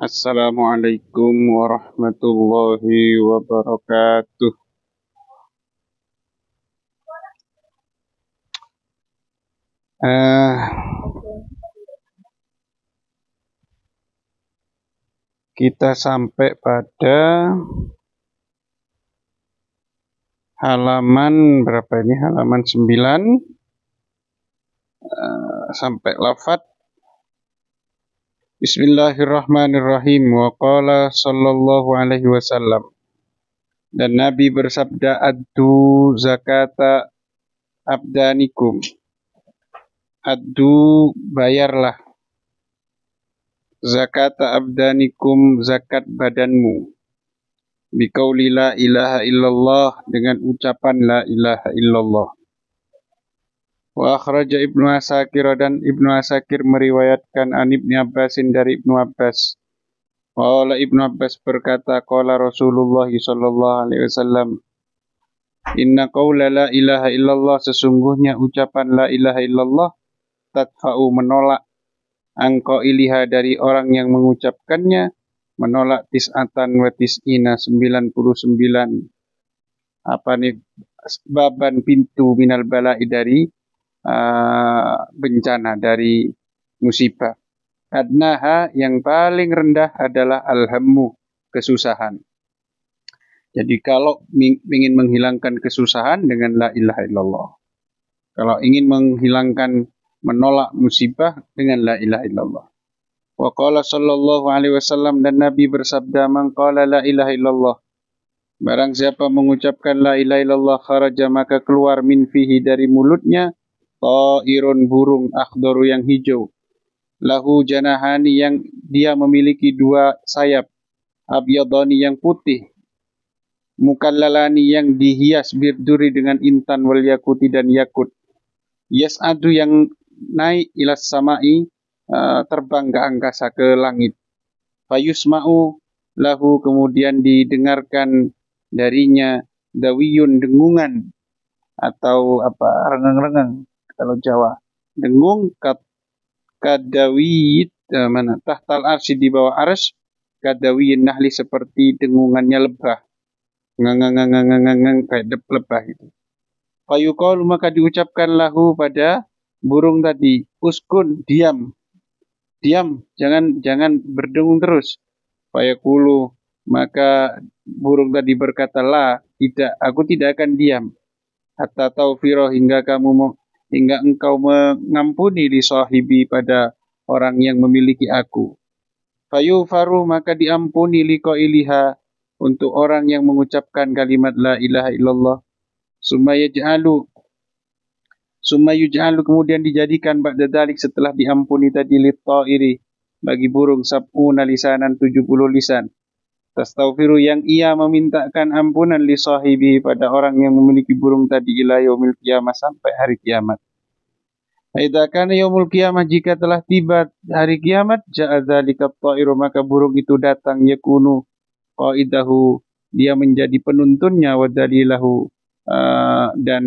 Assalamualaikum warahmatullahi wabarakatuh. Kita sampai pada halaman berapa ini? Halaman 9 sampai lafaz Bismillahirrahmanirrahim. Wa qala sallallahu alaihi wasallam. Dan Nabi bersabda, addu zakata abdanikum. Addu, bayarlah. Zakata abdanikum, zakat badanmu. Biqauli la ilaha illallah, dengan ucapan la ilaha illallah. Wa akhraja Ibnu Asakir, dan Ibnu Asakir meriwayatkan an Ibnu Abbasin, dari Ibnu Abbas. Qala Ibnu Abbas berkata, qala Rasulullah sallallahu alaihi wasallam, inna qaula la ilaha illallah, sesungguhnya ucapan la ilaha illallah, tadfa'u, menolak, angko iliha, dari orang yang mengucapkannya, menolak tis'atan wa tis'ina, 99 baban, pintu, minal bala'i, dari bencana, dari musibah. Adnaha, yang paling rendah adalah alhammu, kesusahan. Jadi kalau ingin menghilangkan kesusahan dengan la ilaha illallah. Kalau ingin menghilangkan, menolak musibah dengan la ilaha illallah. Wa qala sallallahu alaihi wasallam, dan Nabi bersabda, man qala la ilaha illallah, barang siapa mengucapkan la ilaha illallah, kharaja, maka keluar, min fihi, dari mulutnya, ta'irun, burung, akhdaru, yang hijau, lahu janahani, yang dia memiliki dua sayap, abyadani, yang putih, mukallalani, yang dihias, birduri, dengan intan, wal yakuti, dan yakut, yas'adu, yang naik, ilas samai, terbang ke angkasa, ke langit, fayusma'u lahu, kemudian didengarkan darinya, dawiyun, dengungan, atau rengeng-rengeng kalau Jawa, dengung, kadawiyit, tahtal arsy, di bawah arsy, kadawiyin nahli, seperti dengungannya lebah, kayak lebah itu. Fayuqalu, maka diucapkan lahu, pada burung tadi, uskun, diam, jangan berdengung terus. Fayaqulu, maka burung tadi berkata, la, tidak, aku tidak akan diam, hatta taufiro, hingga engkau mengampuni, li sahibi, pada orang yang memiliki aku. Fayufaru, maka diampuni, li qailiha, untuk orang yang mengucapkan kalimat la ilaha illallah. Summa yuj'alu, kemudian dijadikan, ba'da dzalik, setelah diampuni tadi, li ta'iri, bagi burung, sab'una lisanan, 70 lisan, tastaghfiru, yang ia memintakan ampunan, li sahibi, pada orang yang memiliki burung tadi, ila yaumil qiyamah, sampai hari kiamat. Idza kana yaumul qiyamah, jika telah tiba hari kiamat, ja'a dzalika at-ta'iru, maka burung itu datang, yakunu qaidahu, dia menjadi penuntunnya, wa dalilahu, dan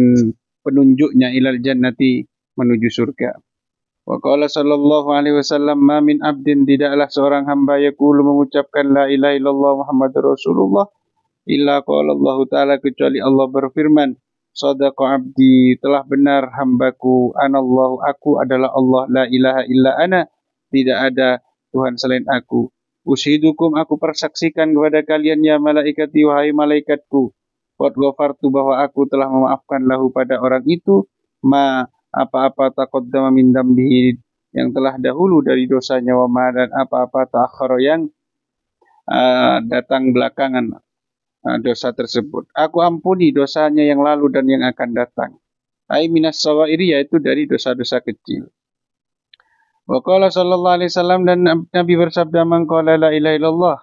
penunjuknya, ilal jannati, menuju surga. Wa qala sallallahu alaihi wasallam, ma min abdin, tidaklah seorang hamba, yaqulu, mengucapkan la ilaha illallah Muhammadur Rasulullah, illa qala Allah Ta'ala, kecuali Allah berfirman, shadaqa abdi, telah benar hambaku, anallahu, aku adalah Allah, la ilaha illa ana, tidak ada Tuhan selain aku. Ushidukum, aku persaksikan kepada kalian, ya malaikati, wahai malaikatku, qad ghafartu, bahwa aku telah memaafkan lahu, pada orang itu, apa-apa taqaddama min dambihi, yang telah dahulu dari dosanya, wa ma, dan apa-apa ta'akhkhara, yang datang belakangan dosa tersebut. Aku ampuni dosanya yang lalu dan yang akan datang. Ai minas sawairi, yaitu dari dosa-dosa kecil. Wa qala sallallahu alaihi wasallam, dan Nabi bersabda, man qala la ilaha illallah,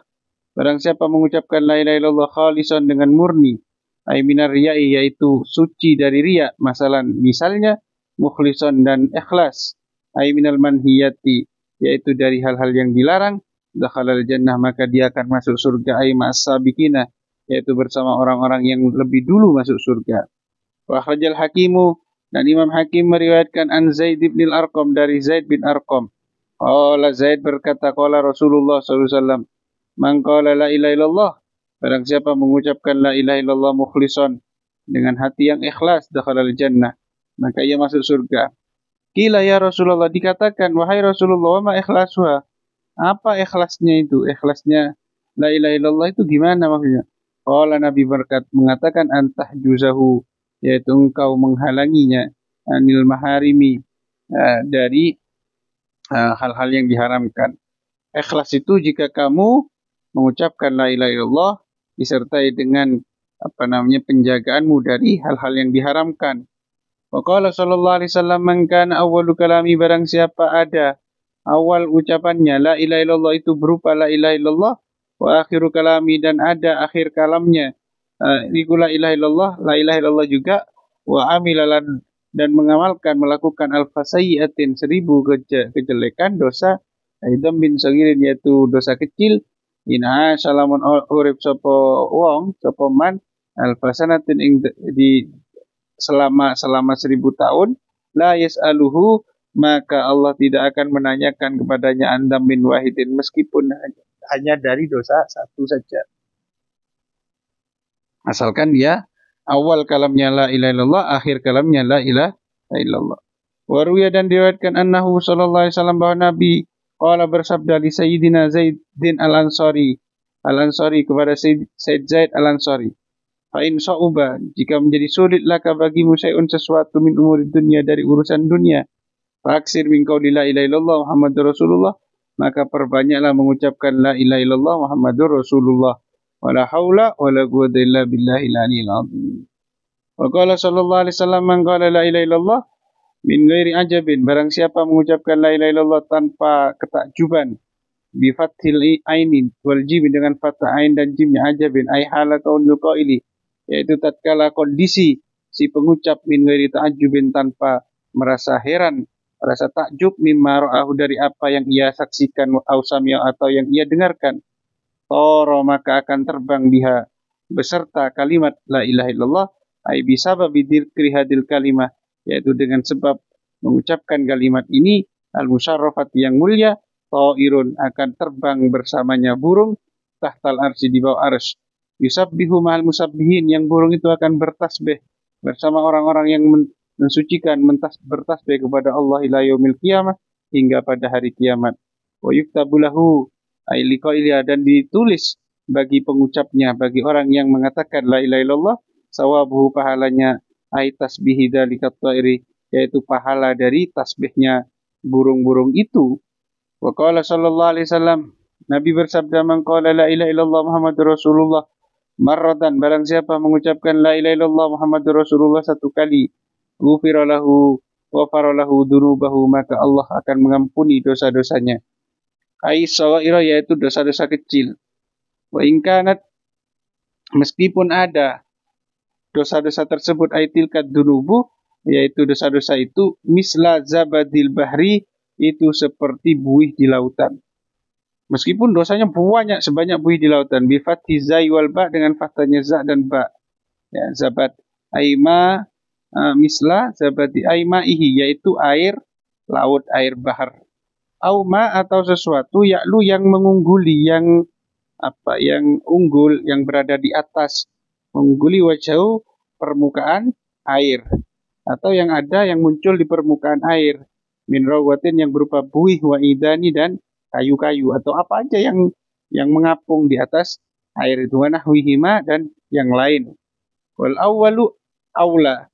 barang siapa mengucapkan la ilaha illallah, khalisan, dengan murni, ai minar riya'i, yaitu suci dari riya, misalnya mukhlisan, dan ikhlas, ai minal manhiyati, yaitu dari hal-hal yang dilarang, dakhalal jannah, maka dia akan masuk surga, ai ma'as sabiqina, yaitu bersama orang-orang yang lebih dulu masuk surga. Wa akhrajal Hakimu, dan Imam Hakim meriwayatkan an Zaid bin Arqam, dari Zaid bin Arqam, Qala Zaid berkata, qala Rasulullah sallallahu alaihi wasallam, man qala la ilaha illallah, barang siapa mengucapkan la ilaha illallah mukhlishon dengan hati yang ikhlas, dakhalal jannah, maka ia masuk surga. Qila ya Rasulullah, dikatakan, wahai Rasulullah, wa ma ikhlasuha? Apa ikhlasnya itu? Ikhlasnya la ilaha illallah itu gimana maksudnya? Qala Nabi mengatakan antah juzahu, yaitu engkau menghalanginya anil maharimi, dari hal-hal yang diharamkan. Ikhlas itu jika kamu mengucapkan la ilaha illallah disertai dengan penjagaanmu dari hal-hal yang diharamkan. Wa qala sallallahu alaihi wasallam, man kana awwalu kalami, barang siapa ada awal ucapannya la ilaha illallah itu berupa la ilaha illallah, wa akhiru kalami, dan ada akhir kalamnya iku la ilaha illallah juga, wa amilalan, dan mengamalkan melakukan alfasayyatin 1000 kejelekan dosa, aidan bin sagirin, yaitu dosa kecil, ina salamun urip sapa wong sapa man alfasanatin ing di selama 1000 tahun, la yas'aluhu, maka Allah tidak akan menanyakan kepadanya andam min wahidin, meskipun hanya dari dosa satu saja. Asalkan dia awal kalamnya la ilaha illallah, akhir kalamnya la ilaha illallah. Waruya, dan diriwayatkan annahu sallallahu alaihi wasallam, bahwa Nabi qala bersabda li Sayyidina Zaidin al-Ansari kepada Sayyid Zaid al-Ansari, fa in sa'uba, jika menjadi sulit laka bagimu syai'un sesuatu min umuri dunia, dari urusan dunia, faksir min qauli la ilaha illallah Muhammadur Rasulullah, maka perbanyaklah mengucapkan la ilaha illallah Muhammadur Rasulullah, wala haula wala quwwata illa billahil aliyil azim. Wa qala sallallahu alaihi wasallam, man qala la ilaha illallah min ghairi ajabin, barang siapa mengucapkan la ilaha illallah tanpa ketakjuban, bi fathil ainin wal jim, dengan fathah ain dan jimnya, ajabin ay hala kaunil qaili, yaitu tatkala kondisi si pengucap, min ghairi ta'ajjubin, tanpa merasa heran, merasa takjub, mimma ra'ahu, dari apa yang ia saksikan, au sami'a, atau yang ia dengarkan, toro, maka akan terbang, biha, beserta kalimat la ilaha illallah, ay bisabab dzikri hadil kalimah, yaitu dengan sebab mengucapkan kalimat ini, al-musyarrafat, yang mulia, ta'irun, akan terbang bersamanya burung, tahtal arsy, di bawah arsy, yusabbihu ma'al musabbihin, yang burung itu akan bertasbih bersama orang-orang yang mensucikan, bertasbih kepada Allah ila yaumil qiyamah, hingga pada hari kiamat. Wa yuktabu lahu ay liqailiha, dan ditulis bagi pengucapnya, bagi orang yang mengatakan la ilaha illallah, sawabuhu, pahalanya, ay tasbihi dzalikat ta'iri, yaitu pahala dari tasbihnya burung-burung itu. Wa qala sallallahu alaihi wasallam, Nabi bersabda, man qala la ilaha illallah Muhammadur Rasulullah marratan, barang siapa mengucapkan la ilaha illallah Muhammadur Rasulullah satu kali, ghufira lahu wa faralahu dunubahu, maka Allah akan mengampuni dosa-dosanya, ai sawaira, yaitu dosa-dosa kecil. Wa in kanat, meskipun ada dosa-dosa tersebut, ai tilkat dunubu, yaitu dosa-dosa itu, misla zabadil bahri, itu seperti buih di lautan. Meskipun dosanya banyak sebanyak buih di lautan, bi fathi zai wal ba, dengan fathahnya za dan ba, ya, zabat aima, misla zabati aimaihi, yaitu air laut, air bahar, auma, atau sesuatu yaklu, yang mengungguli, yang unggul, yang berada di atas, mengungguli wajah permukaan air, atau yang ada, yang muncul di permukaan air, min rawatin, yang berupa buih, wa idani, dan kayu-kayu, atau apa aja yang mengapung di atas air itu, wanahwihima, dan yang lain. Wal awwalu aula,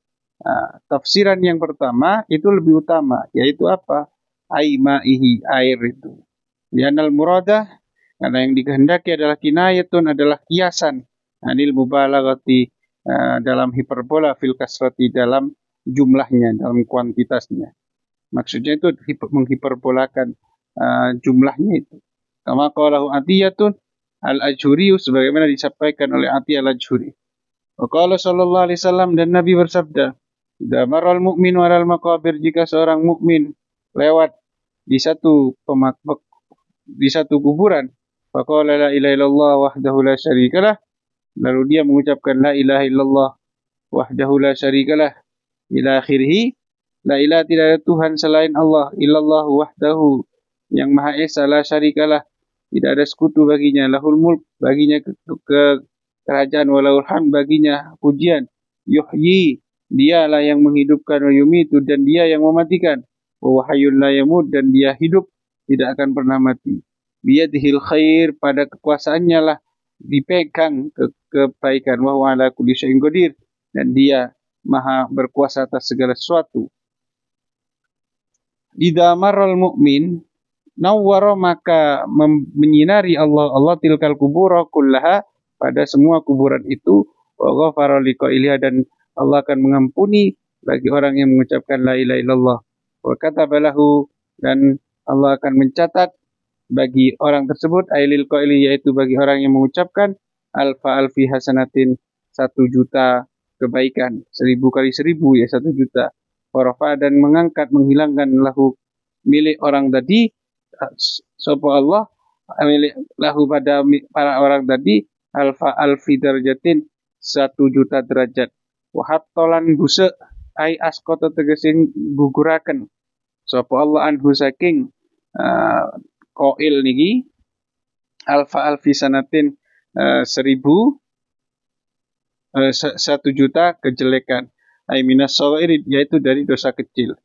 tafsiran yang pertama itu lebih utama, yaitu apa? Aimaihi, air itu. Lianal muradah, karena yang dikehendaki adalah kinayatun, adalah kiasan, anil mubalaghati, dalam hiperbola, fil kasrati, dalam jumlahnya, dalam kuantitasnya. Maksudnya itu menghiperbolakan jumlahnya itu. Kama qalahu Atiyatun al-Ajhuri, sebagaimana disampaikan oleh Atiyah al-Ajhuri. Wa qala sallallahu alaihi wasallam, dan Nabi bersabda, idza maral mu'minu 'alal maqabir, jika seorang mukmin lewat di satu kuburan, faqala la ilaha illallah wahdahu la syarikalah, lalu dia mengucapkan la ilaha illallah wahdahu la syarikalah ila akhirih, la ilaha, tidak ada Tuhan selain Allah, illallah wahdahu, yang Maha Esa, la syarikalah, tidak ada sekutu baginya, lahul mulk, baginya kerajaan, walahul hamd, baginya pujian, yuhyi, dialah yang menghidupkan, wa yumitu, dan dia yang mematikan, wa hayyun la yamut, dan dia hidup, tidak akan pernah mati. Biyadihil khair, pada kekuasaannya lah dipegang kebaikan, wa huwa ala kulli syai'in qadir, dan dia maha berkuasa atas segala sesuatu. Idza marral mu'min nawwara, maka menyinari Allah tilkal kubura kullaha, pada semua kuburan itu, wa ghafara liqailiha, dan Allah akan mengampuni bagi orang yang mengucapkan la ilaha illallah, wa kataba lahu, dan Allah akan mencatat bagi orang tersebut, ailil qaili, yaitu bagi orang yang mengucapkan, alfi hasanatin, 1.000.000 kebaikan, 1.000 kali 1.000 ya 1.000.000. Warafa, dan mengangkat, menghilangkan lahu, milik orang tadi, sapa Allah, milik lahu pada para orang tadi, alfi darajatin, 1.000.000 derajat. Wahattolan busa, ai askota tegesin guguraken sapa Allah anhu saking qail niki, alfi sanatin, 1.000, 1.000.000 kejelekan, ai minas sawairi, yaitu dari dosa kecil.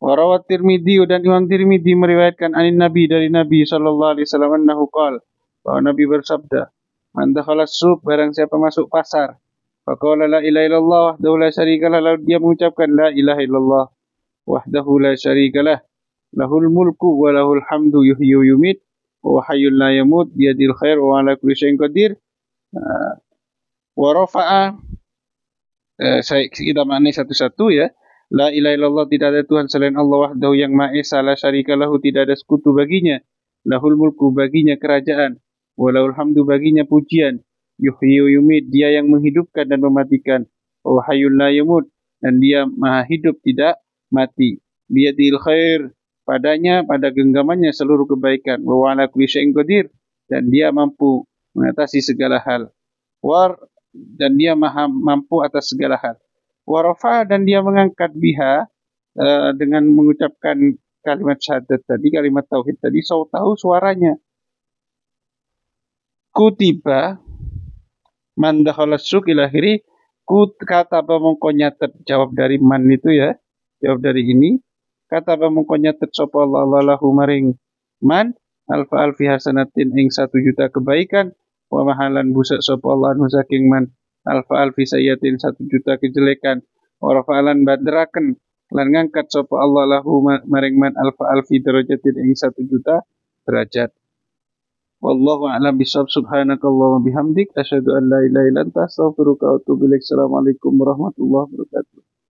Warawat Tirmidzi, dan Imam Tirmidzi meriwayatkan anin Nabi, dari Nabi sallallahu alaihi wasallam, annahu qala, bahwa Nabi bersabda, man dakhala suq, barang siapa masuk pasar, faqala la ilaha illallah wahdahu la syarikalah, lalu dia mengucapkan la ilaha illallah wahdahu la syarikalah, lahul mulku wa lahul hamdu, yuhyi wa yumit, wa hayyun la yamut, biyadil khair, wa ala kulli syai'in qadir. Wa rafa'a, kita maknai satu-satu ya. La ilaha illallah, tidak ada Tuhan selain Allah, wahdahu, yang Maha Esa, la syarika lahu, tidak ada sekutu baginya, lahul mulku, baginya kerajaan, wa lahul hamdu, baginya pujian, yuhyi wa yumit, dia yang menghidupkan dan mematikan, wa hayyun la yamut, dan dia maha hidup tidak mati, biyadil khair, padanya, pada genggamannya seluruh kebaikan, wa ala kulli syai'in qadir, dan dia mampu mengatasi segala hal, dan dia maha mampu atas segala hal. Warafa, dan dia mengangkat biha, dengan mengucapkan kalimat syahadat tadi, kalimat tauhid tadi, sautahu, suaranya. Kutiba man dakhala suq ila akhiri, kata mongko nyatet, jawab dari man itu ya, jawab dari ini, kata mongko nyatet sapa Allah lahu maring man, alfi hasanatin, ing 1.000.000 kebaikan, wa mahalan busak sapa Allah anhu saking man, alfi sayyatin, 1.000.000 kejelekan, wa rafa'alan baderaken, lan ngangkat sapa Allah lahu maring man, alfi darajatin, ing 1.000.000 derajat. Wallahu a'lam bishawab. Subhanakallahumma bihamdik, asyhadu an la ilaha illa anta, astaghfiruka wa atubu ilaik. Assalamualaikum warahmatullahi wabarakatuh.